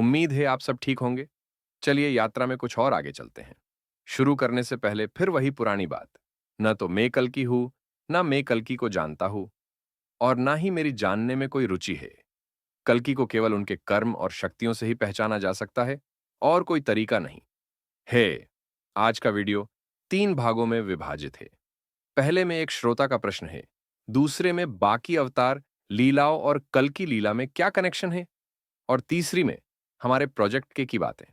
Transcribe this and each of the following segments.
उम्मीद है आप सब ठीक होंगे। चलिए यात्रा में कुछ और आगे चलते हैं। शुरू करने से पहले फिर वही पुरानी बात। न तो मैं कल्कि हूं, न मैं कल्कि को जानता हूं, और ना ही मेरी जानने में कोई रुचि है। कल्कि को केवल उनके कर्म और शक्तियों से ही पहचाना जा सकता है, और कोई तरीका नहीं है। आज का वीडियो 3 भागों में विभाजित है। पहले में एक श्रोता का प्रश्न है, दूसरे में बाकी अवतार, लीलाओं और कल्कि लीला में क्या कनेक्शन है, और तीसरी में हमारे प्रोजेक्ट की बातें।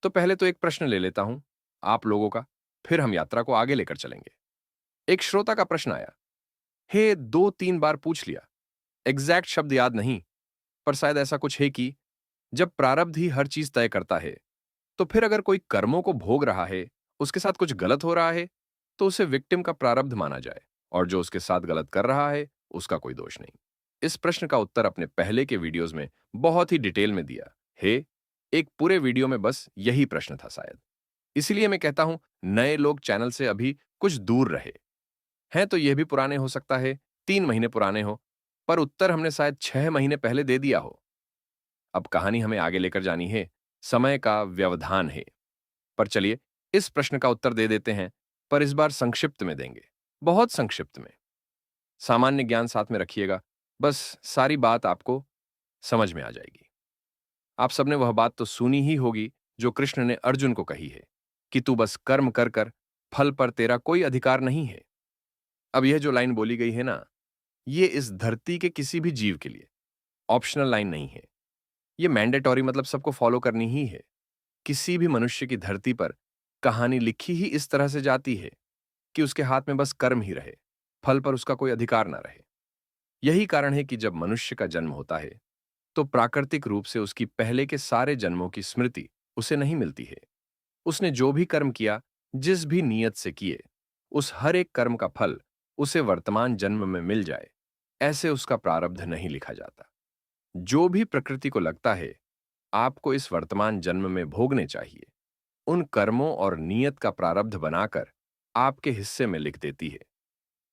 तो पहले तो एक प्रश्न ले लेता हूं आप लोगों का, फिर हम यात्रा को आगे लेकर चलेंगे। एक श्रोता का प्रश्न आया, हे 2-3 बार पूछ लिया, एग्जैक्ट शब्द याद नहीं, पर शायद ऐसा कुछ है कि जब प्रारब्ध ही हर चीज तय करता है, तो फिर अगर कोई कर्मों को भोग रहा है, उसके साथ कुछ गलत हो रहा है, तो उसे विक्टिम का प्रारब्ध माना जाए, और जो उसके साथ गलत कर रहा है उसका कोई दोष नहीं। इस प्रश्न का उत्तर अपने पहले के वीडियोस में बहुत ही डिटेल में दिया है। एक पूरे वीडियो में बस यही प्रश्न था शायद। इसीलिए मैं कहता हूं, नए लोग चैनल से अभी कुछ दूर रहे हैं, तो यह भी पुराने हो सकता है, 3 महीने पुराने हो, पर उत्तर हमने शायद 6 महीने पहले दे दिया हो। अब कहानी हमें आगे लेकर जानी है, समय का व्यवधान है। पर चलिए इस प्रश्न का उत्तर दे देते हैं, पर इस बार संक्षिप्त में देंगे, बहुत संक्षिप्त में। सामान्य ज्ञान साथ में रखिएगा, बस सारी बात आपको समझ में आ जाएगी। आप सबने वह बात तो सुनी ही होगी जो कृष्ण ने अर्जुन को कही है कि तू बस कर्म कर कर, फल पर तेरा कोई अधिकार नहीं है। अब यह जो लाइन बोली गई है ना, ये इस धरती के किसी भी जीव के लिए ऑप्शनल लाइन नहीं है। ये मैंडेटोरी, मतलब सबको फॉलो करनी ही है। किसी भी मनुष्य की धरती पर कहानी लिखी ही इस तरह से जाती है कि उसके हाथ में बस कर्म ही रहे, फल पर उसका कोई अधिकार ना रहे। यही कारण है कि जब मनुष्य का जन्म होता है, तो प्राकृतिक रूप से उसकी पहले के सारे जन्मों की स्मृति उसे नहीं मिलती है। उसने जो भी कर्म किया, जिस भी नियत से किए, उस हर एक कर्म का फल उसे वर्तमान जन्म में मिल जाए, ऐसे उसका प्रारब्ध नहीं लिखा जाता। जो भी प्रकृति को लगता है आपको इस वर्तमान जन्म में भोगने चाहिए, उन कर्मों और नियत का प्रारब्ध बनाकर आपके हिस्से में लिख देती है।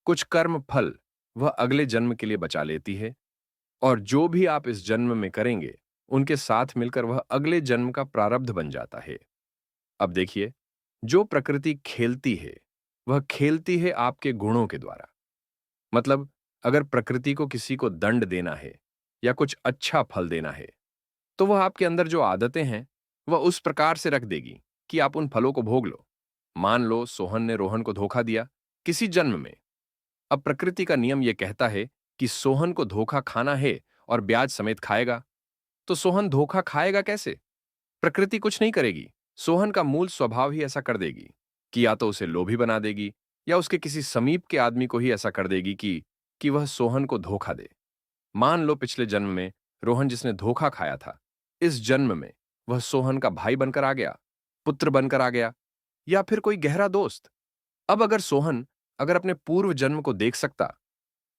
कुछ कर्म फल वह अगले जन्म के लिए बचा लेती है, और जो भी आप इस जन्म में करेंगे, उनके साथ मिलकर वह अगले जन्म का प्रारब्ध बन जाता है। अब देखिए, जो प्रकृति खेलती है, वह खेलती है आपके गुणों के द्वारा। मतलब अगर प्रकृति को किसी को दंड देना है या कुछ अच्छा फल देना है, तो वह आपके अंदर जो आदतें हैं, वह उस प्रकार से रख देगी कि आप उन फलों को भोग लो। मान लो सोहन ने रोहन को धोखा दिया किसी जन्म में। अब प्रकृति का नियम यह कहता है कि सोहन को धोखा खाना है और ब्याज समेत खाएगा। तो सोहन धोखा खाएगा कैसे? प्रकृति कुछ नहीं करेगी, सोहन का मूल स्वभाव ही ऐसा कर देगी कि या तो उसे लोभी बना देगी, या उसके किसी समीप के आदमी को ही ऐसा कर देगी कि वह सोहन को धोखा दे। मान लो पिछले जन्म में रोहन जिसने धोखा खाया था, इस जन्म में वह सोहन का भाई बनकर आ गया, पुत्र बनकर आ गया, या फिर कोई गहरा दोस्त। अब अगर सोहन अगर अपने पूर्व जन्म को देख सकता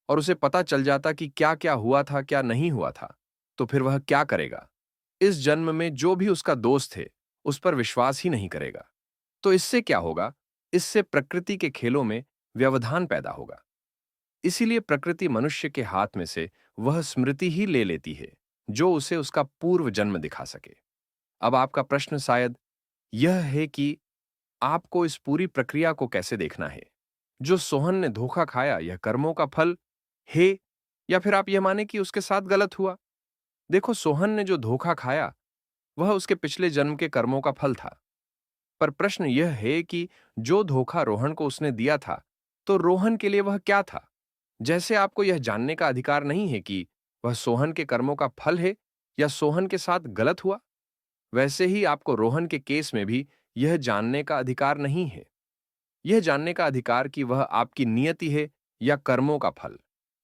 और उसे पता चल जाता कि क्या क्या हुआ था, क्या नहीं हुआ था, तो फिर वह क्या करेगा? इस जन्म में जो भी उसका दोस्त है, उस पर विश्वास ही नहीं करेगा। तो इससे क्या होगा? इससे प्रकृति के खेलों में व्यवधान पैदा होगा। इसीलिए प्रकृति मनुष्य के हाथ में से वह स्मृति ही ले लेती है जो उसे उसका पूर्व जन्म दिखा सके। अब आपका प्रश्न शायद यह है कि आपको इस पूरी प्रक्रिया को कैसे देखना है? जो सोहन ने धोखा खाया, यह कर्मों का फल है, या फिर आप यह माने कि उसके साथ गलत हुआ? देखो, सोहन ने जो धोखा खाया, वह उसके पिछले जन्म के कर्मों का फल था। पर प्रश्न यह है कि जो धोखा रोहन को उसने दिया था, तो रोहन के लिए वह क्या था? जैसे आपको यह जानने का अधिकार नहीं है कि वह सोहन के कर्मों का फल है या सोहन के साथ गलत हुआ, वैसे ही आपको रोहन के केस में भी यह जानने का अधिकार नहीं है। यह जानने का अधिकार कि वह आपकी नियति है या कर्मों का फल।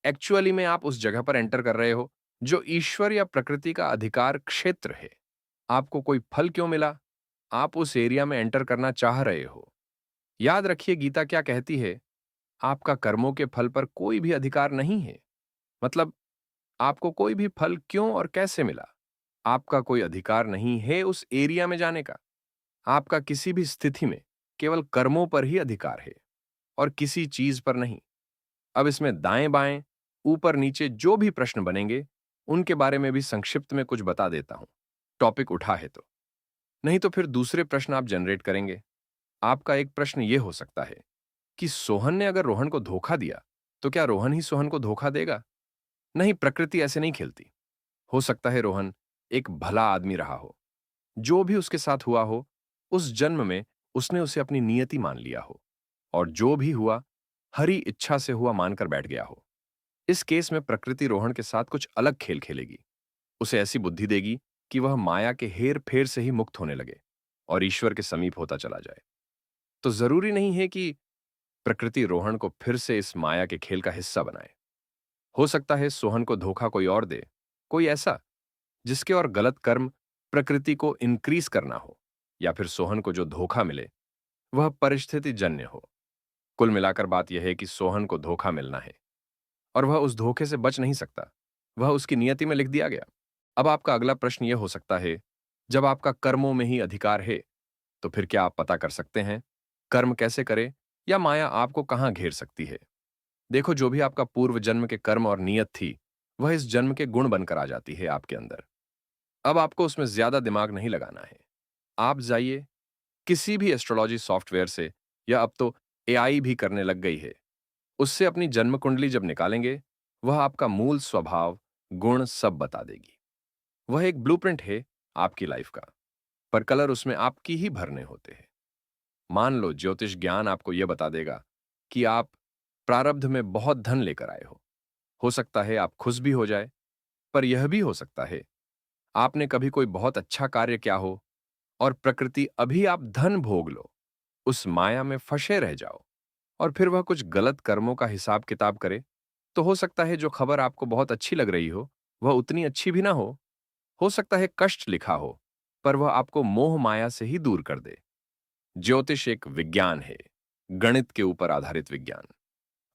एक्चुअली में आप उस जगह पर एंटर कर रहे हो जो ईश्वर या प्रकृति का अधिकार क्षेत्र है। आपको कोई फल क्यों मिला? आप उस एरिया में एंटर करना चाह रहे हो। याद रखिए, गीता क्या कहती है? आपका कर्मों के फल पर कोई भी अधिकार नहीं है। मतलब आपको कोई भी फल क्यों और कैसे मिला, आपका कोई अधिकार नहीं है उस एरिया में जाने का। आपका किसी भी स्थिति में केवल कर्मों पर ही अधिकार है, और किसी चीज पर नहीं। अब इसमें दाएं बाएं, ऊपर नीचे जो भी प्रश्न बनेंगे, उनके बारे में भी संक्षिप्त में कुछ बता देता हूं। टॉपिक उठा है तो। नहीं तो फिर दूसरे प्रश्न आप जनरेट करेंगे। आपका एक प्रश्न यह हो सकता है कि सोहन ने अगर रोहन को धोखा दिया, तो क्या रोहन ही सोहन को धोखा देगा? नहीं, प्रकृति ऐसे नहीं खेलती। हो सकता है रोहन एक भला आदमी रहा हो। जो भी उसके साथ हुआ हो, उस जन्म में उसने उसे अपनी नियति मान लिया हो, और जो भी हुआ, हरी इच्छा से हुआ मानकर बैठ गया हो। इस केस में प्रकृति रोहन के साथ कुछ अलग खेल खेलेगी। उसे ऐसी बुद्धि देगी कि वह माया के हेर फेर से ही मुक्त होने लगे और ईश्वर के समीप होता चला जाए। तो जरूरी नहीं है कि प्रकृति रोहन को फिर से इस माया के खेल का हिस्सा बनाए। हो सकता है सोहन को धोखा कोई और दे, कोई ऐसा जिसके और गलत कर्म प्रकृति को इंक्रीज करना हो, या फिर सोहन को जो धोखा मिले वह परिस्थिति जन्य हो। कुल मिलाकर बात यह है कि सोहन को धोखा मिलना है और वह उस धोखे से बच नहीं सकता। वह उसकी नियति में लिख दिया गया। अब आपका अगला प्रश्न यह हो सकता है, जब आपका कर्मों में ही अधिकार है, तो फिर क्या आप पता कर सकते हैं कर्म कैसे करें, या माया आपको कहां घेर सकती है? देखो, जो भी आपका पूर्व जन्म के कर्म और नियत थी, वह इस जन्म के गुण बनकर आ जाती है आपके अंदर। अब आपको उसमें ज्यादा दिमाग नहीं लगाना है। आप जाइए किसी भी एस्ट्रोलॉजी सॉफ्टवेयर से, या अब तो एआई भी करने लग गई है, उससे अपनी जन्म कुंडली जब निकालेंगे, वह आपका मूल स्वभाव, गुण सब बता देगी। वह एक ब्लूप्रिंट है आपकी लाइफ का, पर कलर उसमें आपकी ही भरने होते हैं। मान लो ज्योतिष ज्ञान आपको यह बता देगा कि आप प्रारब्ध में बहुत धन लेकर आए हो। हो सकता है आप खुश भी हो जाए, पर यह भी हो सकता है आपने कभी कोई बहुत अच्छा कार्य किया हो और प्रकृति अभी आप धन भोग लो, उस माया में फंसे रह जाओ, और फिर वह कुछ गलत कर्मों का हिसाब किताब करे। तो हो सकता है जो खबर आपको बहुत अच्छी लग रही हो, वह उतनी अच्छी भी ना हो। हो सकता है कष्ट लिखा हो, पर वह आपको मोह माया से ही दूर कर दे। ज्योतिष एक विज्ञान है, गणित के ऊपर आधारित विज्ञान,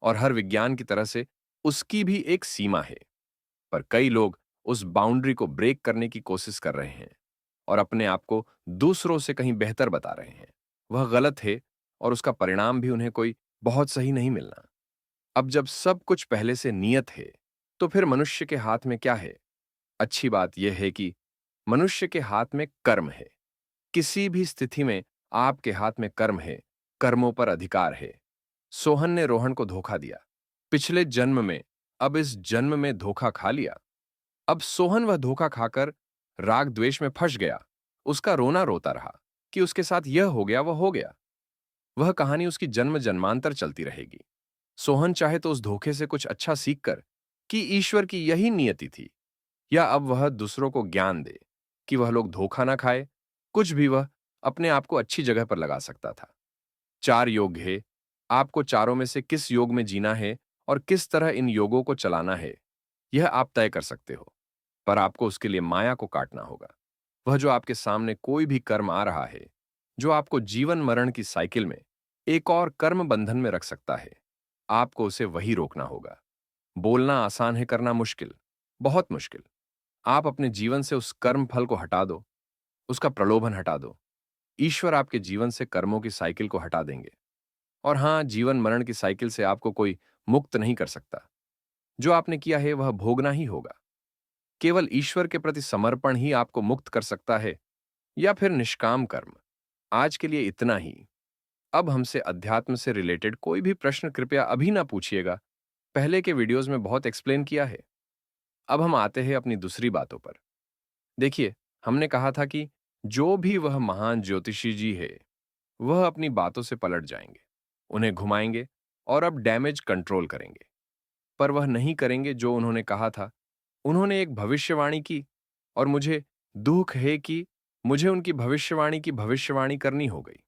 और हर विज्ञान की तरह से उसकी भी एक सीमा है। पर कई लोग उस बाउंड्री को ब्रेक करने की कोशिश कर रहे हैं और अपने आप को दूसरों से कहीं बेहतर बता रहे हैं। वह गलत है, और उसका परिणाम भी उन्हें कोई बहुत सही नहीं मिलना। अब जब सब कुछ पहले से नियत है, तो फिर मनुष्य के हाथ में क्या है? अच्छी बात यह है कि मनुष्य के हाथ में कर्म है। किसी भी स्थिति में आपके हाथ में कर्म है, कर्मों पर अधिकार है। सोहन ने रोहन को धोखा दिया पिछले जन्म में, अब इस जन्म में धोखा खा लिया। अब सोहन वह धोखा खाकर राग द्वेष में फंस गया। उसका रोना रोता रहा कि उसके साथ यह हो गया, वह हो गया। वह कहानी उसकी जन्म जन्मांतर चलती रहेगी। सोहन चाहे तो उस धोखे से कुछ अच्छा सीखकर कि ईश्वर की यही नियति थी, या अब वह दूसरों को ज्ञान दे कि वह लोग धोखा ना खाए। कुछ भी वह अपने आप को अच्छी जगह पर लगा सकता था। 4 योग है, आपको चारों में से किस योग में जीना है और किस तरह इन योगों को चलाना है, यह आप तय कर सकते हो। पर आपको उसके लिए माया को काटना होगा। वह जो आपके सामने कोई भी कर्म आ रहा है, जो आपको जीवन मरण की साइकिल में एक और कर्म बंधन में रख सकता है, आपको उसे वही रोकना होगा। बोलना आसान है, करना मुश्किल, बहुत मुश्किल। आप अपने जीवन से उस कर्म फल को हटा दो, उसका प्रलोभन हटा दो। ईश्वर आपके जीवन से कर्मों की साइकिल को हटा देंगे। और हां, जीवन मरण की साइकिल से आपको कोई मुक्त नहीं कर सकता। जो आपने किया है वह भोगना ही होगा। केवल ईश्वर के प्रति समर्पण ही आपको मुक्त कर सकता है, या फिर निष्काम कर्म। आज के लिए इतना ही। अब हमसे अध्यात्म से रिलेटेड कोई भी प्रश्न कृपया अभी ना पूछिएगा। पहले के वीडियोस में बहुत एक्सप्लेन किया है। अब हम आते हैं अपनी दूसरी बातों पर। देखिए, हमने कहा था कि जो भी वह महान ज्योतिषी जी है, वह अपनी बातों से पलट जाएंगे, उन्हें घुमाएंगे और अब डैमेज कंट्रोल करेंगे। पर वह नहीं करेंगे जो उन्होंने कहा था। उन्होंने एक भविष्यवाणी की, और मुझे दुख है कि मुझे उनकी भविष्यवाणी की भविष्यवाणी करनी हो गई।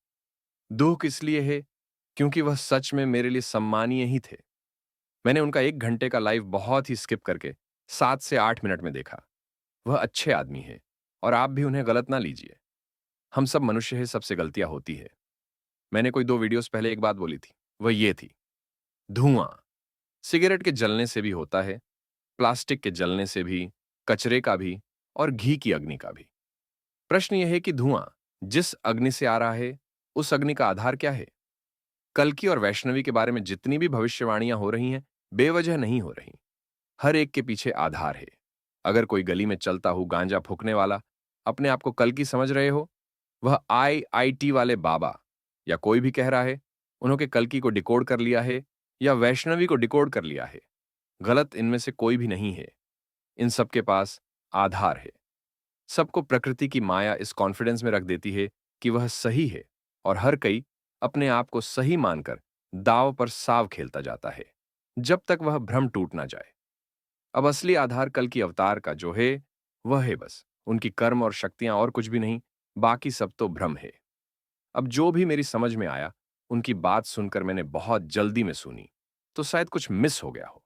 दुख इसलिए है क्योंकि वह सच में मेरे लिए सम्मानीय ही थे। मैंने उनका 1 घंटे का लाइव बहुत ही स्किप करके 7 से 8 मिनट में देखा। वह अच्छे आदमी हैं, और आप भी उन्हें गलत ना लीजिए। हम सब मनुष्य हैं, सबसे गलतियां होती है। मैंने कोई 2 वीडियोस पहले एक बात बोली थी, वह ये थी, धुआं सिगरेट के जलने से भी होता है, प्लास्टिक के जलने से भी, कचरे का भी, और घी की अग्नि का भी। प्रश्न यह है कि धुआं जिस अग्नि से आ रहा है, उस अग्नि का आधार क्या है? कल्कि और वैष्णवी के बारे में जितनी भी भविष्यवाणियां हो रही हैं, बेवजह नहीं हो रही। हर एक के पीछे आधार है। अगर कोई गली में चलता हुआ गांजा फूकने वाला अपने आप को कल की समझ रहे हो? वह आईआईटी वाले बाबा या कोई भी कह रहा है उन्होंने कल्कि को डिकोड कर लिया है या वैष्णवी को डिकोड कर लिया है। गलत इनमें से कोई भी नहीं है। इन सबके पास आधार है। सबको प्रकृति की माया इस कॉन्फिडेंस में रख देती है कि वह सही है और हर कोई अपने आप को सही मानकर दांव पर साव खेलता जाता है जब तक वह भ्रम टूट ना जाए। अब असली आधार कल की अवतार का जो है वह है बस उनकी कर्म और शक्तियां और कुछ भी नहीं, बाकी सब तो भ्रम है। अब जो भी मेरी समझ में आया उनकी बात सुनकर मैंने बहुत जल्दी में सुनी, तो शायद कुछ मिस हो गया हो।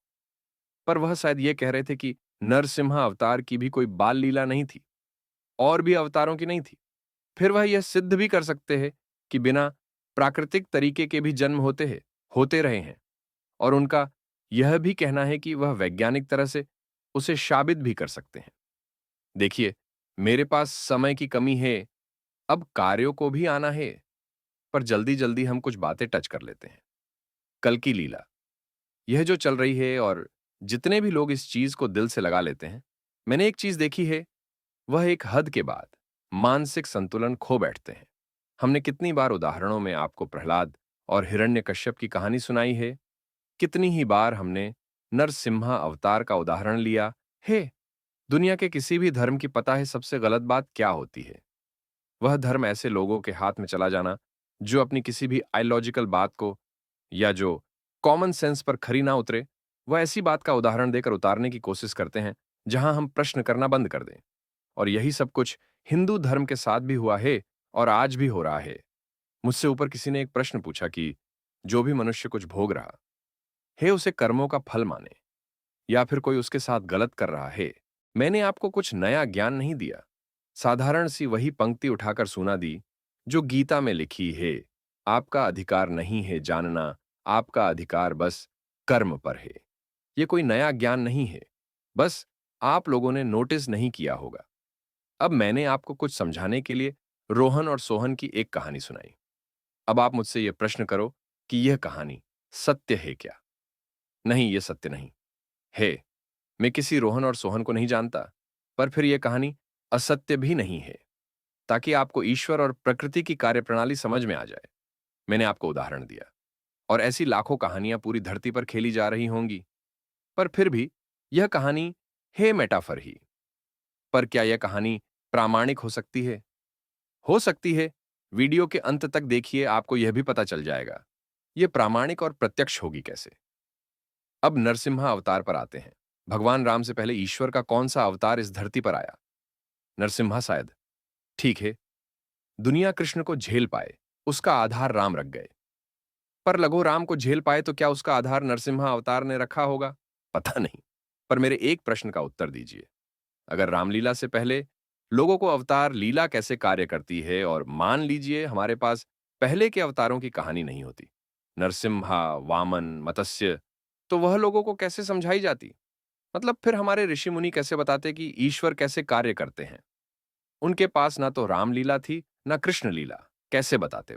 पर वह शायद ये कह रहे थे कि नरसिम्हा अवतार की भी कोई बाल लीला नहीं थी और भी अवतारों की नहीं थी। फिर वह यह सिद्ध भी कर सकते हैं कि बिना प्राकृतिक तरीके के भी जन्म होते रहे हैं, और उनका यह भी कहना है कि वह वैज्ञानिक तरह से उसे साबित भी कर सकते हैं। देखिए, मेरे पास समय की कमी है, अब कार्यों को भी आना है, पर जल्दी-जल्दी हम कुछ बातें टच कर लेते हैं। कल की लीला, यह जो चल रही है और जितने भी लोग इस चीज को दिल से लगा लेते हैं, मैंने एक चीज देखी है, वह एक हद के बाद मानसिक संतुलन खो बैठते हैं। हमने कितनी बार उदाहरणों में आपको प्रहलाद और हिरण्यकश्यप की कहानी सुनाई है, कितनी ही बार हमने नरसिम्हा अवतार का उदाहरण लिया है। दुनिया के किसी भी धर्म की पता है सबसे गलत बात क्या होती है? वह धर्म ऐसे लोगों के हाथ में चला जाना जो अपनी किसी भी आइलॉजिकल बात को या जो कॉमन सेंस पर खरी ना उतरे, वह ऐसी बात का उदाहरण देकर उतारने की कोशिश करते हैं जहां हम प्रश्न करना बंद कर दें। और यही सब कुछ हिंदू धर्म के साथ भी हुआ है और आज भी हो रहा है। मुझसे ऊपर किसी ने एक प्रश्न पूछा कि जो भी मनुष्य कुछ भोग रहा है उसे कर्मों का फल माने या फिर कोई उसके साथ गलत कर रहा है। मैंने आपको कुछ नया ज्ञान नहीं दिया, साधारण सी वही पंक्ति उठाकर सुना दी जो गीता में लिखी है, आपका अधिकार नहीं है जानना, आपका अधिकार बस कर्म पर है। ये कोई नया ज्ञान नहीं है, बस आप लोगों ने नोटिस नहीं किया होगा। अब मैंने आपको कुछ समझाने के लिए रोहन और सोहन की एक कहानी सुनाई। अब आप मुझसे यह प्रश्न करो कि यह कहानी सत्य है क्या? नहीं, यह सत्य नहीं है। मैं किसी रोहन और सोहन को नहीं जानता, पर फिर यह कहानी असत्य भी नहीं है, ताकि आपको ईश्वर और प्रकृति की कार्यप्रणाली समझ में आ जाए। मैंने आपको उदाहरण दिया और ऐसी लाखों कहानियां पूरी धरती पर खेली जा रही होंगी, पर फिर भी यह कहानी है मेटाफर ही। पर क्या यह कहानी प्रामाणिक हो सकती है? हो सकती है। वीडियो के अंत तक देखिए, आपको यह भी पता चल जाएगा यह प्रामाणिक और प्रत्यक्ष होगी कैसे। अब नरसिम्हा अवतार पर आते हैं। भगवान राम से पहले ईश्वर का कौन सा अवतार इस धरती पर आया? नरसिम्हा शायद। ठीक है, दुनिया कृष्ण को झेल पाए, उसका आधार राम रख गए। पर लघु राम को झेल पाए तो क्या उसका आधार नरसिम्हा अवतार ने रखा होगा? पता नहीं। पर मेरे एक प्रश्न का उत्तर दीजिए, अगर रामलीला से पहले लोगों को अवतार लीला कैसे कार्य करती है, और मान लीजिए हमारे पास पहले के अवतारों की कहानी नहीं होती, नरसिम्हा, वामन, मत्स्य, तो वह लोगों को कैसे समझाई जाती? मतलब फिर हमारे ऋषि मुनि कैसे बताते कि ईश्वर कैसे कार्य करते हैं? उनके पास ना तो रामलीला थी ना कृष्ण लीला, कैसे बताते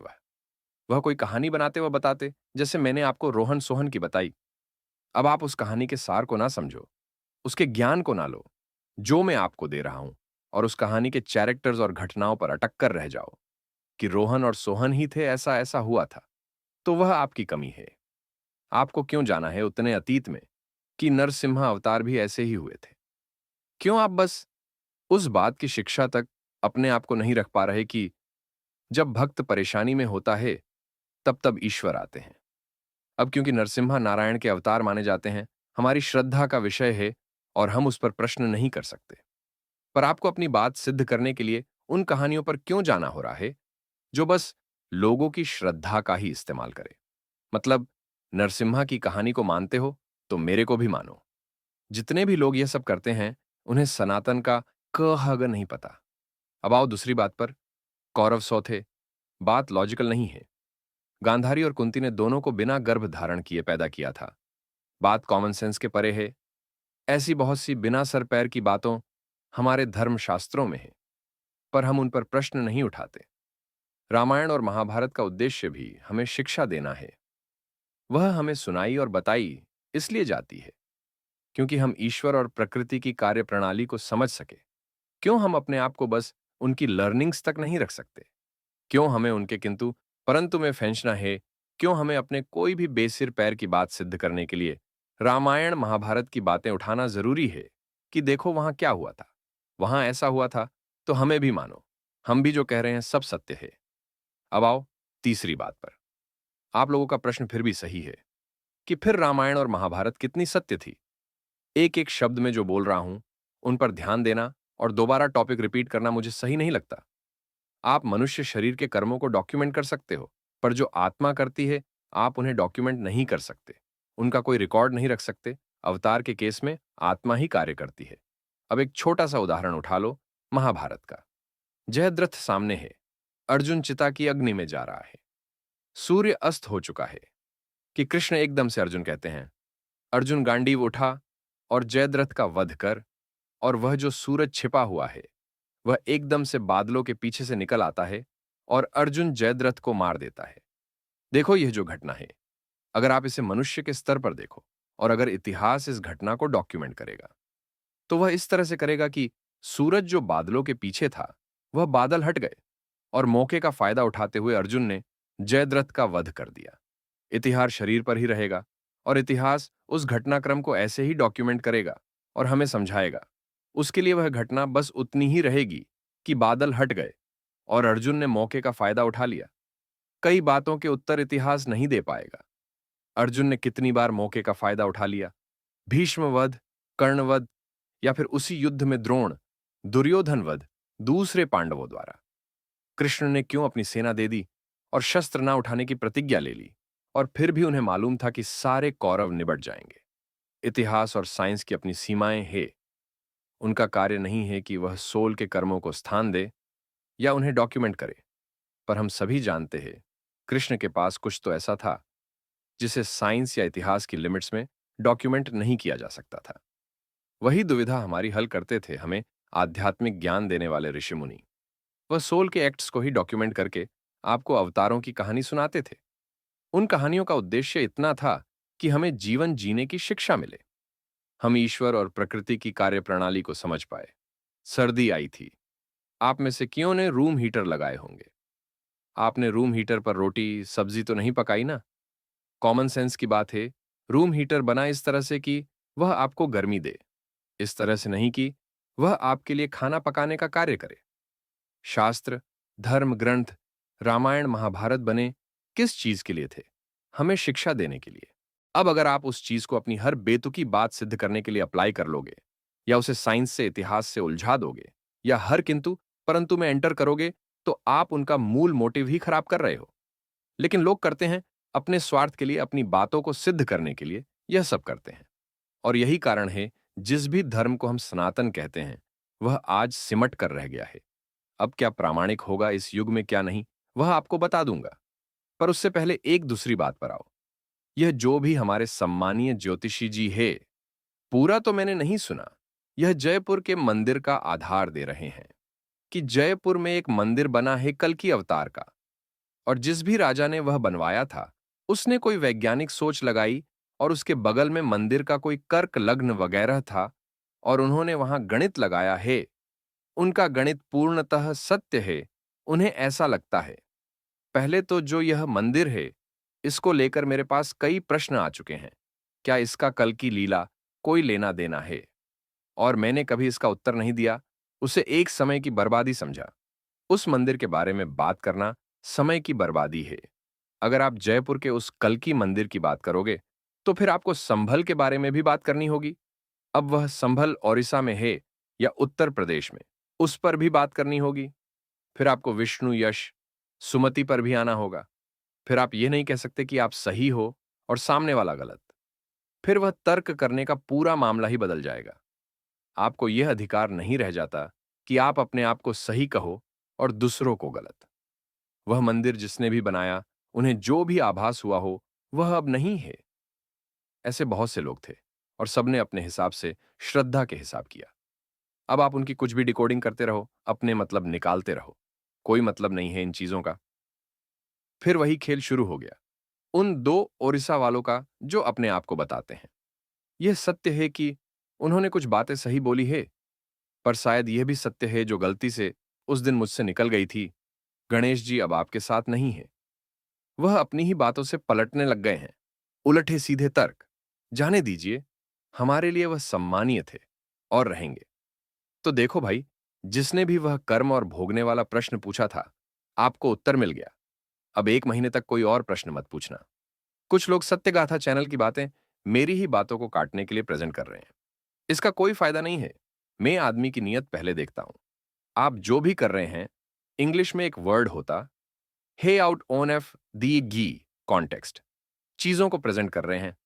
वह कोई कहानी बनाते हुए बताते, जैसे मैंने आपको रोहन सोहन की बताई। अब आप उस कहानी के सार को ना समझो, उसके ज्ञान को ना लो जो मैं आपको दे रहा हूं, और उस कहानी के कैरेक्टर्स और घटनाओं पर अटक कर रह जाओ कि रोहन और सोहन ही थे, ऐसा ऐसा हुआ था, तो वह आपकी कमी है। आपको क्यों जाना है उतने अतीत में कि नरसिम्हा अवतार भी ऐसे ही हुए थे? क्यों आप बस उस बात की शिक्षा तक अपने आप को नहीं रख पा रहे कि जब भक्त परेशानी में होता है तब तब ईश्वर आते हैं? अब क्योंकि नरसिम्हा नारायण के अवतार माने जाते हैं, हमारी श्रद्धा का विषय है और हम उस पर प्रश्न नहीं कर सकते। पर आपको अपनी बात सिद्ध करने के लिए उन कहानियों पर क्यों जाना हो रहा है जो बस लोगों की श्रद्धा का ही इस्तेमाल करे? मतलब नरसिम्हा की कहानी को मानते हो तो मेरे को भी मानो। जितने भी लोग यह सब करते हैं उन्हें सनातन का क ह ग नहीं पता। अब आओ दूसरी बात पर। कौरव सौ थे, बात लॉजिकल नहीं है। गांधारी और कुंती ने दोनों को बिना गर्भ धारण किए पैदा किया था, बात कॉमन सेंस के परे है। ऐसी बहुत सी बिना सर पैर की बातों हमारे धर्म शास्त्रों में है, पर हम उन पर प्रश्न नहीं उठाते। रामायण और महाभारत का उद्देश्य भी हमें शिक्षा देना है। वह हमें सुनाई और बताई इसलिए जाती है क्योंकि हम ईश्वर और प्रकृति की कार्यप्रणाली को समझ सके। क्यों हम अपने आप को बस उनकी लर्निंग्स तक नहीं रख सकते? क्यों हमें उनके किंतु परंतु में फेंचना है? क्यों हमें अपने कोई भी बेसिर पैर की बात सिद्ध करने के लिए रामायण महाभारत की बातें उठाना जरूरी है कि देखो वहां क्या हुआ था, वहां ऐसा हुआ था, तो हमें भी मानो, हम भी जो कह रहे हैं सब सत्य है। अब आओ तीसरी बात पर। आप लोगों का प्रश्न फिर भी सही है कि फिर रामायण और महाभारत कितनी सत्य थी। एक एक शब्द में जो बोल रहा हूं उन पर ध्यान देना और दोबारा टॉपिक रिपीट करना मुझे सही नहीं लगता। आप मनुष्य शरीर के कर्मों को डॉक्यूमेंट कर सकते हो, पर जो आत्मा करती है आप उन्हें डॉक्यूमेंट नहीं कर सकते, उनका कोई रिकॉर्ड नहीं रख सकते। अवतार के केस में आत्मा ही कार्य करती है। अब एक छोटा सा उदाहरण उठा लो महाभारत का। जयद्रथ सामने है, अर्जुन चिता की अग्नि में जा रहा है, सूर्य अस्त हो चुका है कि कृष्ण एकदम से अर्जुन कहते हैं, अर्जुन गांडीव उठा और जयद्रथ का वध कर। और वह जो सूरज छिपा हुआ है वह एकदम से बादलों के पीछे से निकल आता है और अर्जुन जयद्रथ को मार देता है। देखो यह जो घटना है, अगर आप इसे मनुष्य के स्तर पर देखो और अगर इतिहास इस घटना को डॉक्यूमेंट करेगा तो वह इस तरह से करेगा कि सूरज जो बादलों के पीछे था वह बादल हट गए और मौके का फायदा उठाते हुए अर्जुन ने जयद्रथ का वध कर दिया। इतिहास शरीर पर ही रहेगा और इतिहास उस घटनाक्रम को ऐसे ही डॉक्यूमेंट करेगा और हमें समझाएगा। उसके लिए वह घटना बस उतनी ही रहेगी कि बादल हट गए और अर्जुन ने मौके का फायदा उठा लिया। कई बातों के उत्तर इतिहास नहीं दे पाएगा। अर्जुन ने कितनी बार मौके का फायदा उठा लिया, भीष्मवध, कर्णवध, या फिर उसी युद्ध में द्रोण, दुर्योधन वध दूसरे पांडवों द्वारा। कृष्ण ने क्यों अपनी सेना दे दी और शस्त्र ना उठाने की प्रतिज्ञा ले ली, और फिर भी उन्हें मालूम था कि सारे कौरव निबट जाएंगे। इतिहास और साइंस की अपनी सीमाएं हैं। उनका कार्य नहीं है कि वह सोल के कर्मों को स्थान दे या उन्हें डॉक्यूमेंट करे, पर हम सभी जानते हैं कृष्ण के पास कुछ तो ऐसा था जिसे साइंस या इतिहास की लिमिट्स में डॉक्यूमेंट नहीं किया जा सकता था। वही दुविधा हमारी हल करते थे हमें आध्यात्मिक ज्ञान देने वाले ऋषि मुनि। वह सोल के एक्ट्स को ही डॉक्यूमेंट करके आपको अवतारों की कहानी सुनाते थे। उन कहानियों का उद्देश्य इतना था कि हमें जीवन जीने की शिक्षा मिले, हम ईश्वर और प्रकृति की कार्यप्रणाली को समझ पाए। सर्दी आई थी, आप में से कियों ने रूम हीटर लगाए होंगे? आपने रूम हीटर पर रोटी सब्जी तो नहीं पकाई ना? कॉमन सेंस की बात है, रूम हीटर बना इस तरह से कि वह आपको गर्मी दे, इस तरह से नहीं कि वह आपके लिए खाना पकाने का कार्य करे। शास्त्र, धर्म ग्रंथ, रामायण महाभारत बने किस चीज के लिए थे? हमें शिक्षा देने के लिए। अब अगर आप उस चीज को अपनी हर बेतुकी बात सिद्ध करने के लिए अप्लाई कर लोगे, या उसे साइंस से इतिहास से उलझा दोगे, या हर किंतु परंतु में एंटर करोगे, तो आप उनका मूल मोटिव ही खराब कर रहे हो। लेकिन लोग करते हैं, अपने स्वार्थ के लिए, अपनी बातों को सिद्ध करने के लिए यह सब करते हैं। और यही कारण है जिस भी धर्म को हम सनातन कहते हैं वह आज सिमट कर रह गया है। अब क्या प्रामाणिक होगा इस युग में क्या नहीं, वह आपको बता दूंगा। पर उससे पहले एक दूसरी बात पर आओ। यह जो भी हमारे सम्मानीय ज्योतिषी जी है, पूरा तो मैंने नहीं सुना। यह जयपुर के मंदिर का आधार दे रहे हैं कि जयपुर में एक मंदिर बना है कल्कि अवतार का, और जिस भी राजा ने वह बनवाया था उसने कोई वैज्ञानिक सोच लगाई और उसके बगल में मंदिर का कोई कर्क लग्न वगैरह था और उन्होंने वहां गणित लगाया है। उनका गणित पूर्णतः सत्य है, उन्हें ऐसा लगता है। पहले तो जो यह मंदिर है, इसको लेकर मेरे पास कई प्रश्न आ चुके हैं। क्या इसका कल की लीला कोई लेना देना है? और मैंने कभी इसका उत्तर नहीं दिया, उसे एक समय की बर्बादी समझा। उस मंदिर के बारे में बात करना समय की बर्बादी है। अगर आप जयपुर के उस कल्कि मंदिर की बात करोगे, तो फिर आपको संभल के बारे में भी बात करनी होगी। अब वह संभल ओडिशा में है या उत्तर प्रदेश में, उस पर भी बात करनी होगी। फिर आपको विष्णु यश, सुमति पर भी आना होगा। फिर आप यह नहीं कह सकते कि आप सही हो और सामने वाला गलत। फिर वह तर्क करने का पूरा मामला ही बदल जाएगा। आपको यह अधिकार नहीं रह जाता कि आप अपने आप को सही कहो और दूसरों को गलत। वह मंदिर जिसने भी बनाया, उन्हें जो भी आभास हुआ हो, वह अब नहीं है। ऐसे बहुत से लोग थे और सबने अपने हिसाब से श्रद्धा के हिसाब किया। अब आप उनकी कुछ भी डिकोडिंग करते रहो, अपने मतलब निकालते रहो, कोई मतलब नहीं है इन चीजों का। फिर वही खेल शुरू हो गया उन दो ओडिशा वालों का जो अपने आप को बताते हैं। यह सत्य है कि उन्होंने कुछ बातें सही बोली है, पर शायद यह भी सत्य है जो गलती से उस दिन मुझसे निकल गई थी, गणेश जी अब आपके साथ नहीं है। वह अपनी ही बातों से पलटने लग गए हैं। उलटे सीधे तर्क। जाने दीजिए, हमारे लिए वह सम्मानीय थे और रहेंगे। तो देखो भाई, जिसने भी वह कर्म और भोगने वाला प्रश्न पूछा था, आपको उत्तर मिल गया। अब 1 महीने तक कोई और प्रश्न मत पूछना। कुछ लोग सत्यगाथा चैनल की बातें मेरी ही बातों को काटने के लिए प्रेजेंट कर रहे हैं। इसका कोई फायदा नहीं है। मैं आदमी की नीयत पहले देखता हूं। आप जो भी कर रहे हैं, इंग्लिश में एक वर्ड होता, हे आउट ऑन एफ दी गी कॉन्टेक्स्ट, चीजों को प्रेजेंट कर रहे हैं।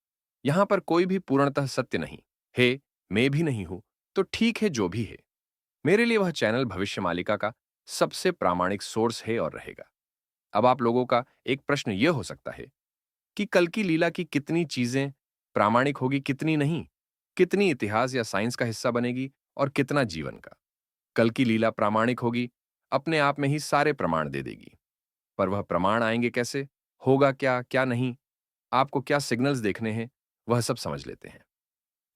यहां पर कोई भी पूर्णतः सत्य नहीं है। मैं भी नहीं हूं, तो ठीक है जो भी है। मेरे लिए वह चैनल भविष्य मालिका का सबसे प्रामाणिक सोर्स है और रहेगा। अब आप लोगों का एक प्रश्न यह हो सकता है कि कल की लीला की कितनी चीजें प्रामाणिक होगी, कितनी नहीं, कितनी इतिहास या साइंस का हिस्सा बनेगी और कितना जीवन का। कल की लीला प्रामाणिक होगी, अपने आप में ही सारे प्रमाण दे देगी। पर वह प्रमाण आएंगे कैसे, होगा क्या क्या नहीं, आपको क्या सिग्नल्स देखने हैं, वह सब समझ लेते हैं।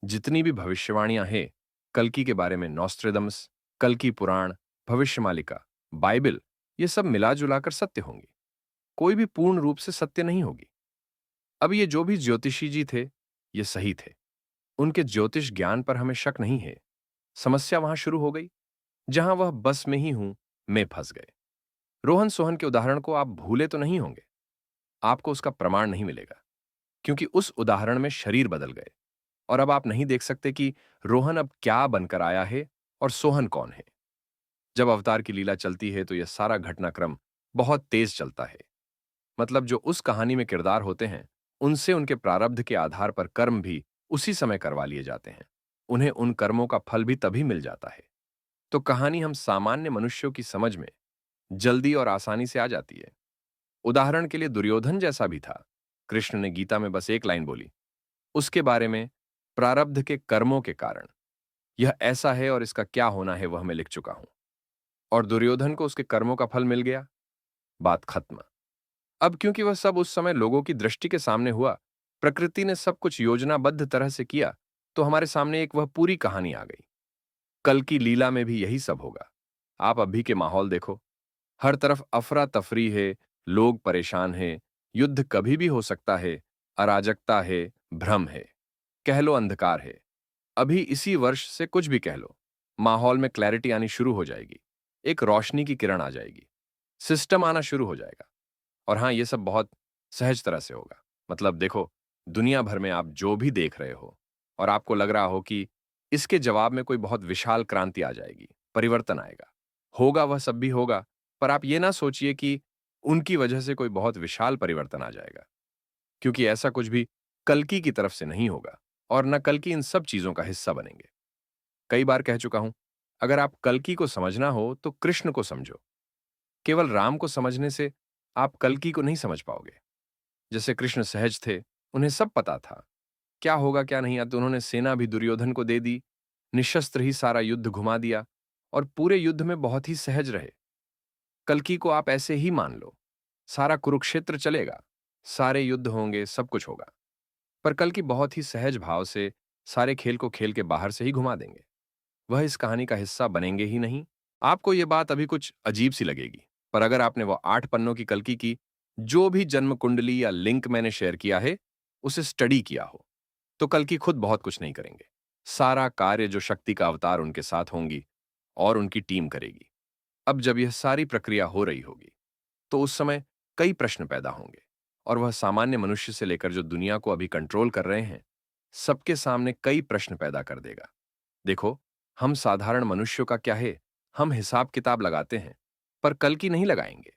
जितनी भी भविष्यवाणियां हैं कल्कि के बारे में, नॉस्ट्रेडमस, कल्कि पुराण, भविष्यमालिका, बाइबल, ये सब मिला जुलाकर सत्य होंगी। कोई भी पूर्ण रूप से सत्य नहीं होगी। अब ये जो भी ज्योतिषी जी थे, ये सही थे। उनके ज्योतिष ज्ञान पर हमें शक नहीं है। समस्या वहां शुरू हो गई जहां वह बस में ही हूं में फंस गए। रोहन सोहन के उदाहरण को आप भूले तो नहीं होंगे। आपको उसका प्रमाण नहीं मिलेगा, क्योंकि उस उदाहरण में शरीर बदल गए और अब आप नहीं देख सकते कि रोहन अब क्या बनकर आया है और सोहन कौन है। जब अवतार की लीला चलती है तो यह सारा घटनाक्रम बहुत तेज चलता है। मतलब जो उस कहानी में किरदार होते हैं, उनसे उनके प्रारब्ध के आधार पर कर्म भी उसी समय करवा लिए जाते हैं। उन्हें उन कर्मों का फल भी तभी मिल जाता है। तो कहानी हम सामान्य मनुष्यों की समझ में जल्दी और आसानी से आ जाती है। उदाहरण के लिए दुर्योधन जैसा भी था। कृष्ण ने गीता में बस एक लाइन बोली, उसके बारे में, प्रारब्ध के कर्मों के कारण यह ऐसा है और इसका क्या होना है वह मैं लिख चुका हूं। और दुर्योधन को उसके कर्मों का फल मिल गया, बात खत्म। अब क्योंकि वह सब उस समय लोगों की दृष्टि के सामने हुआ, प्रकृति ने सब कुछ योजनाबद्ध तरह से किया, तो हमारे सामने एक वह पूरी कहानी आ गई। कल की लीला में भी यही सब होगा। आप अभी के माहौल देखो, हर तरफ अफरा तफरी है, लोग परेशान हैं, युद्ध कभी भी हो सकता है, अराजकता है, भ्रम है, कह लो अंधकार है। अभी इसी वर्ष से कुछ भी कह लो, माहौल में क्लैरिटी आनी शुरू हो जाएगी। एक रोशनी की किरण आ जाएगी, सिस्टम आना शुरू हो जाएगा। और हाँ, ये सब बहुत सहज तरह से होगा। मतलब देखो, दुनिया भर में आप जो भी देख रहे हो और आपको लग रहा हो कि इसके जवाब में कोई बहुत विशाल क्रांति आ जाएगी, परिवर्तन आएगा, होगा, वह सब भी होगा। पर आप ये ना सोचिए कि उनकी वजह से कोई बहुत विशाल परिवर्तन आ जाएगा, क्योंकि ऐसा कुछ भी कल्कि की तरफ से नहीं होगा और न कल्कि इन सब चीजों का हिस्सा बनेंगे। कई बार कह चुका हूं, अगर आप कल्कि को समझना हो तो कृष्ण को समझो। केवल राम को समझने से आप कल्कि को नहीं समझ पाओगे। जैसे कृष्ण सहज थे, उन्हें सब पता था क्या होगा क्या नहीं, तो उन्होंने सेना भी दुर्योधन को दे दी, निशस्त्र ही सारा युद्ध घुमा दिया और पूरे युद्ध में बहुत ही सहज रहे। कल्कि को आप ऐसे ही मान लो, सारा कुरुक्षेत्र चलेगा, सारे युद्ध होंगे, सब कुछ होगा, पर कल्कि बहुत ही सहज भाव से सारे खेल को खेल के बाहर से ही घुमा देंगे। वह इस कहानी का हिस्सा बनेंगे ही नहीं। आपको यह बात अभी कुछ अजीब सी लगेगी, पर अगर आपने वो 8 पन्नों की कल्कि की जो भी जन्म कुंडली या लिंक मैंने शेयर किया है उसे स्टडी किया हो, तो कल्कि खुद बहुत कुछ नहीं करेंगे। सारा कार्य जो शक्ति का अवतार उनके साथ होंगी और उनकी टीम करेगी। अब जब यह सारी प्रक्रिया हो रही होगी, तो उस समय कई प्रश्न पैदा होंगे और वह सामान्य मनुष्य से लेकर जो दुनिया को अभी कंट्रोल कर रहे हैं, सबके सामने कई प्रश्न पैदा कर देगा। देखो, हम साधारण मनुष्यों का क्या है, हम हिसाब किताब लगाते हैं, पर कल की नहीं लगाएंगे।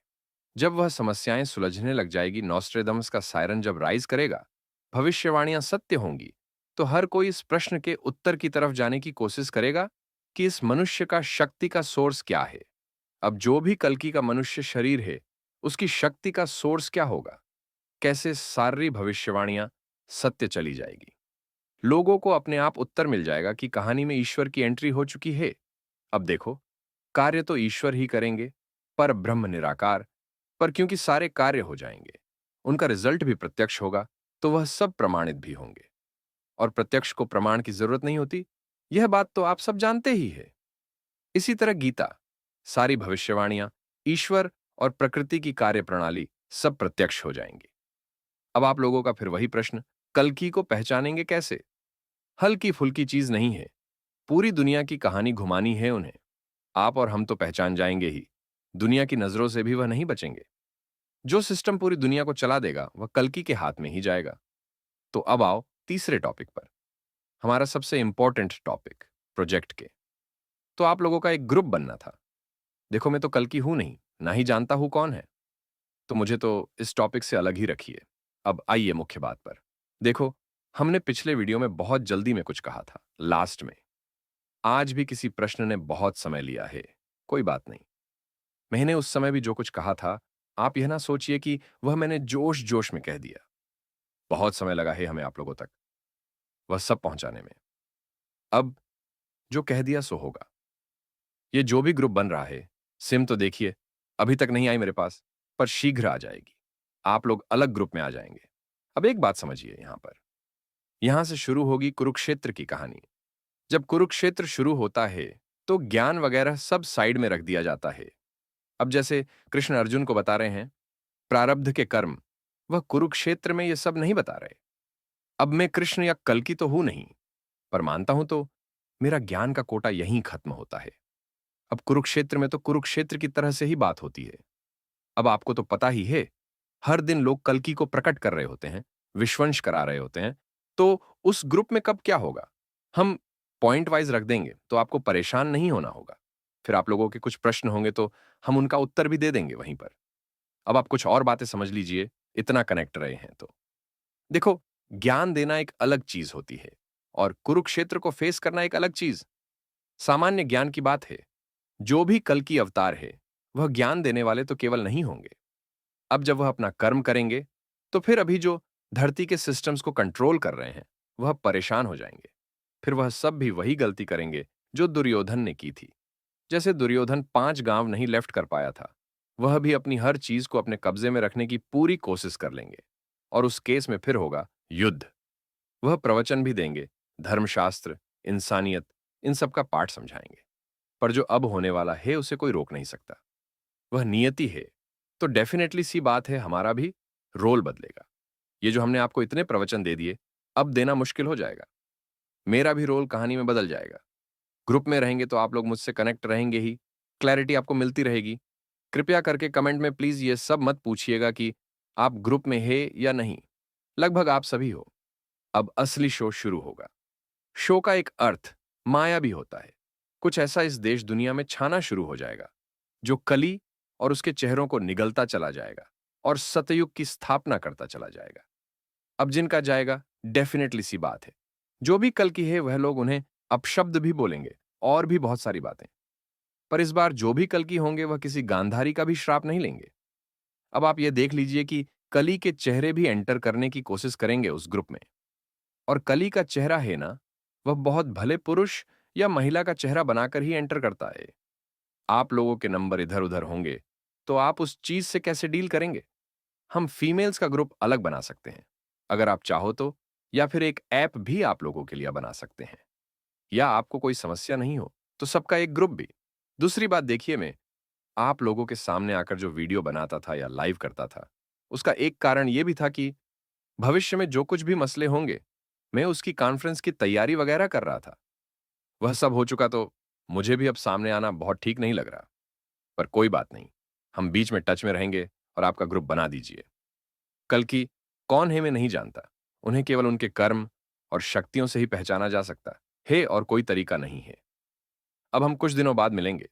जब वह समस्याएं सुलझने लग जाएगी, नॉस्ट्रेडमस का सायरन जब राइज करेगा, भविष्यवाणियां सत्य होंगी, तो हर कोई इस प्रश्न के उत्तर की तरफ जाने की कोशिश करेगा कि इस मनुष्य का शक्ति का सोर्स क्या है। अब जो भी कल्कि का मनुष्य शरीर है, उसकी शक्ति का सोर्स क्या होगा, कैसे सारी भविष्यवाणियां सत्य चली जाएगी। लोगों को अपने आप उत्तर मिल जाएगा कि कहानी में ईश्वर की एंट्री हो चुकी है। अब देखो, कार्य तो ईश्वर ही करेंगे, पर ब्रह्म निराकार। पर क्योंकि सारे कार्य हो जाएंगे, उनका रिजल्ट भी प्रत्यक्ष होगा, तो वह सब प्रमाणित भी होंगे। और प्रत्यक्ष को प्रमाण की जरूरत नहीं होती, यह बात तो आप सब जानते ही है। इसी तरह गीता, सारी भविष्यवाणियां, ईश्वर और प्रकृति की कार्यप्रणाली सब प्रत्यक्ष हो जाएंगी। अब आप लोगों का फिर वही प्रश्न, कल्कि को पहचानेंगे कैसे? हल्की फुल्की चीज नहीं है, पूरी दुनिया की कहानी घुमानी है उन्हें। आप और हम तो पहचान जाएंगे ही, दुनिया की नजरों से भी वह नहीं बचेंगे। जो सिस्टम पूरी दुनिया को चला देगा वह कल्कि के हाथ में ही जाएगा। तो अब आओ तीसरे टॉपिक पर, हमारा सबसे इंपॉर्टेंट टॉपिक, प्रोजेक्ट के। तो आप लोगों का एक ग्रुप बनना था। देखो मैं तो कल्कि हूं नहीं, ना ही जानता हूं कौन है, तो मुझे तो इस टॉपिक से अलग ही रखिए। अब आइए मुख्य बात पर। देखो, हमने पिछले वीडियो में बहुत जल्दी में कुछ कहा था, लास्ट में। आज भी किसी प्रश्न ने बहुत समय लिया है, कोई बात नहीं। मैंने उस समय भी जो कुछ कहा था, आप यह ना सोचिए कि वह मैंने जोश जोश में कह दिया। बहुत समय लगा है हमें आप लोगों तक वह सब पहुंचाने में। अब जो कह दिया सो होगा। ये जो भी ग्रुप बन रहा है, सिम तो देखिए, अभी तक नहीं आई मेरे पास, पर शीघ्र आ जाएगी। आप लोग अलग ग्रुप में आ जाएंगे। अब एक बात समझिए यहां पर, यहां से शुरू होगी कुरुक्षेत्र की कहानी। जब कुरुक्षेत्र शुरू होता है, तो ज्ञान वगैरह सब साइड में रख दिया जाता है। अब जैसे कृष्ण अर्जुन को बता रहे हैं प्रारब्ध के कर्म, वह कुरुक्षेत्र में ये सब नहीं बता रहे। अब मैं कृष्ण या कल्कि तो हूं नहीं, पर मानता हूं तो मेरा ज्ञान का कोटा यहीं खत्म होता है। अब कुरुक्षेत्र में तो कुरुक्षेत्र की तरह से ही बात होती है। अब आपको तो पता ही है, हर दिन लोग कल्कि को प्रकट कर रहे होते हैं, विश्वंश करा रहे होते हैं। तो उस ग्रुप में कब क्या होगा, हम पॉइंट वाइज रख देंगे, तो आपको परेशान नहीं होना होगा। फिर आप लोगों के कुछ प्रश्न होंगे तो हम उनका उत्तर भी दे देंगे वहीं पर। अब आप कुछ और बातें समझ लीजिए, इतना कनेक्ट रहे हैं तो। देखो, ज्ञान देना एक अलग चीज होती है और कुरुक्षेत्र को फेस करना एक अलग चीज। सामान्य ज्ञान की बात है, जो भी कल की अवतार है, वह ज्ञान देने वाले तो केवल नहीं होंगे। अब जब वह अपना कर्म करेंगे, तो फिर अभी जो धरती के सिस्टम्स को कंट्रोल कर रहे हैं, वह परेशान हो जाएंगे। फिर वह सब भी वही गलती करेंगे जो दुर्योधन ने की थी। जैसे दुर्योधन 5 गांव नहीं लेफ्ट कर पाया था, वह भी अपनी हर चीज को अपने कब्जे में रखने की पूरी कोशिश कर लेंगे। और उस केस में फिर होगा युद्ध। वह प्रवचन भी देंगे, धर्मशास्त्र, इंसानियत, इन सब का पाठ समझाएंगे। पर जो अब होने वाला है उसे कोई रोक नहीं सकता, वह नियति है। तो डेफिनेटली सी बात है, हमारा भी रोल बदलेगा। ये जो हमने आपको इतने प्रवचन दे दिए, अब देना मुश्किल हो जाएगा। मेरा भी रोल कहानी में बदल जाएगा। ग्रुप में रहेंगे तो आप लोग मुझसे कनेक्ट रहेंगे ही, क्लैरिटी आपको मिलती रहेगी। कृपया करके कमेंट में प्लीज ये सब मत पूछिएगा कि आप ग्रुप में है या नहीं, लगभग आप सभी हो। अब असली शो शुरू होगा। शो का एक अर्थ माया भी होता है। कुछ ऐसा इस देश दुनिया में छाना शुरू हो जाएगा, जो कली और उसके चेहरों को निगलता चला जाएगा और सतयुग की स्थापना करता चला जाएगा। अब जिनका जाएगा, डेफिनेटली सी बात है, जो भी कल की है वह लोग उन्हें अपशब्द भी बोलेंगे और भी बहुत सारी बातें। पर इस बार जो भी कल की होंगे वह किसी गांधारी का भी श्राप नहीं लेंगे। अब आप यह देख लीजिए कि कली के चेहरे भी एंटर करने की कोशिश करेंगे उस ग्रुप में। और कली का चेहरा है ना, वह बहुत भले पुरुष या महिला का चेहरा बनाकर ही एंटर करता है। आप लोगों के नंबर इधर उधर होंगे, तो आप उस चीज से कैसे डील करेंगे? हम फीमेल्स का ग्रुप अलग बना सकते हैं, अगर आप चाहो तो, या फिर एक ऐप भी आप लोगों के लिए बना सकते हैं। या आपको कोई समस्या नहीं हो तो सबका एक ग्रुप भी। दूसरी बात देखिए, मैं आप लोगों के सामने आकर जो वीडियो बनाता था या लाइव करता था, उसका एक कारण यह भी था कि भविष्य में जो कुछ भी मसले होंगे, मैं उसकी कॉन्फ्रेंस की तैयारी वगैरह कर रहा था। वह सब हो चुका तो मुझे भी अब सामने आना बहुत ठीक नहीं लग रहा। पर कोई बात नहीं, हम बीच में टच में रहेंगे और आपका ग्रुप बना दीजिए। कल की कौन है मैं नहीं जानता, उन्हें केवल उनके कर्म और शक्तियों से ही पहचाना जा सकता है और कोई तरीका नहीं है। अब हम कुछ दिनों बाद मिलेंगे।